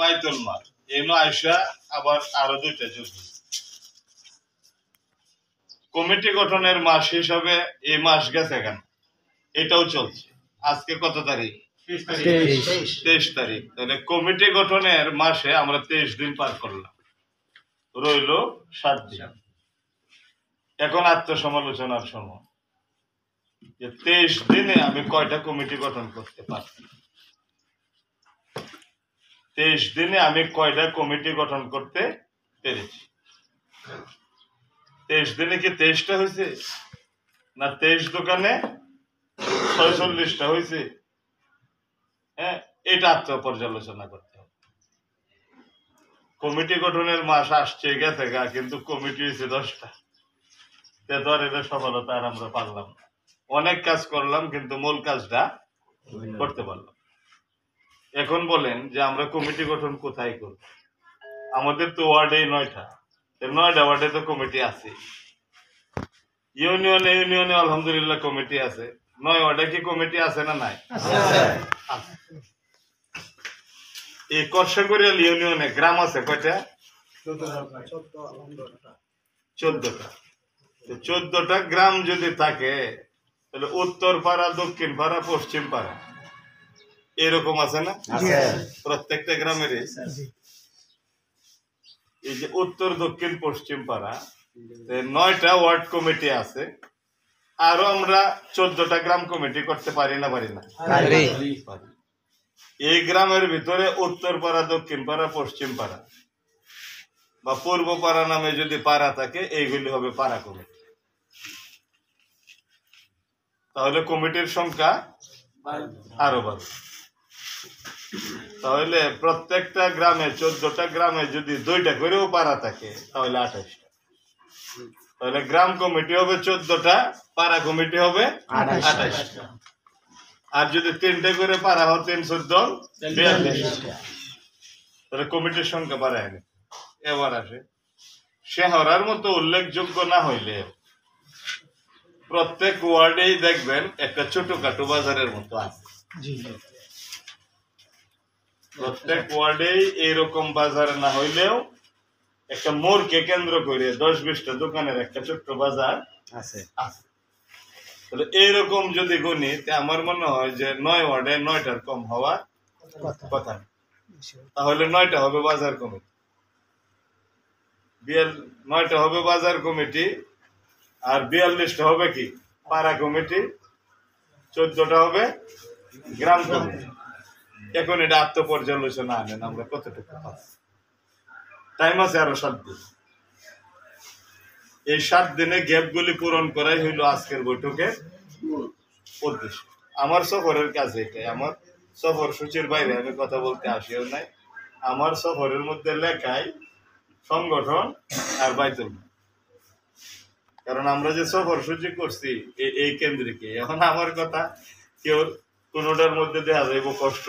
বাইতুল মাল এনো আয়সা আবার আরো দুইটা যুদ্ধ কমিটি গঠনের মাস হিসাবে এই মাস গেছে কেন এটাও চলছে আজকে কত তারিখ 23 তারিখ তাহলে কমিটি গঠনের মাসে আমরা 23 দিন পার করলাম রইল 7 দিন এখন আত্মসমালোচনার সময় যে 23 দিনে আমি কয়টা কমিটি গঠন করতে পারি 23 দিনে আমি কয়টা কমিটি গঠন করতে পেরেছি 23 দিনে কি 23টা হয়েছে না 23 দোকানে 46টা হয়েছে হ্যাঁ এটা আত্মপর্যালোচনা করতে হবে কমিটি গঠনের মাস আসছে গেছে গা কিন্তু কমিটি হয়েছে 10টা তো এটা সফলতা আর আমরা পারলাম না অনেক কাজ করলাম কিন্তু মূল কাজটা করতে পারলাম এখন বলেন যে আমরা কমিটি গঠন কোথায় করব আমাদের তো ওয়ার্ডে 9টা 9টা ওয়ার্ডে তো কমিটি আছে ইউনিয়নে আলহামদুলিল্লাহ কমিটি আছে 9 ওয়ার্ডে কি কমিটি আছে না নাই এই করশাগড়িয়াল ইউনিয়নে গ্রাম আছে কয়টা 14টা 14টা গ্রাম যদি থাকে তাহলে উত্তর পাড়া দক্ষিণ পাড়া পশ্চিম পাড়া এরকম আছে না প্রত্যেকটা গ্রামের এই যে উত্তর দক্ষিণ পশ্চিম পাড়া 9টা ওয়ার্ড কমিটি আছে আরো আমরা 14টা গ্রাম কমিটি করতে পারি না এই গ্রামের ভিতরে উত্তর পাড়া দক্ষিণ পাড়া পশ্চিম পাড়া বা পূর্ব পাড়া নামে যদি পাড়া থাকে এইগুলি হবে পাড়া কমিটি তাহলে কমিটির সংখ্যা আরো বাড়বে তাহলে প্রত্যেকটা গ্রামে 14টা গ্রামে যদি 2টা করেও পাড়া থাকে তাহলে 28টা তাহলে গ্রাম কমিটি হবে 14টা পাড়া কমিটি হবে 28টা আর যদি 3টে করে পাড়া হয় 3-14 42টা তাহলে কমিটির সংখ্যা বাড়ায় না এবার আসে শেহরার মতো উল্লেখযোগ্য না হইলে প্রত্যেক ওয়ার্ডেই দেখবেন একটা ছোটখাটো বাজারের মতো আছে প্রত্যেক ওয়ার্ডেই এইরকম বাজার না হইলেও একটা মোড়কে কেন্দ্র করে 10-20টা দোকানের একটা ছোট্ট বাজার আছে তাহলে এইরকম যদি গণি আমার মনে হয় যে 9 ওয়ার্ডে 9টার কম হওয়ার কথা তাহলে 9টা হবে বাজার কমিটি 9টা হবে বাজার কমিটি আর 42টা হবে কি পাড়া কমিটি 14টা হবে গ্রাম কমিটি এখন এটা আত্মপর্যালোচনা আনেন আমরা কতটুকু টাইম আছে আরো 7 দিন এই 7 দিনে গ্যাপগুলি পূরণ করাই হইল আজকের বৈঠকের উদ্দেশ্য আমার সফরের কাজ এটাই আমার সফর সূচির বাইরে আমি কথা বলতে আসিও নাই আমার সফরের মধ্যে লেখাই সংগঠন আর বাইতুল মাল কারণ আমরা যে সফর সূচি করছি এই কেন্দ্রিকে এখন আমার কথা কেউ কোনোটার মধ্যে দেখা যাইব কষ্ট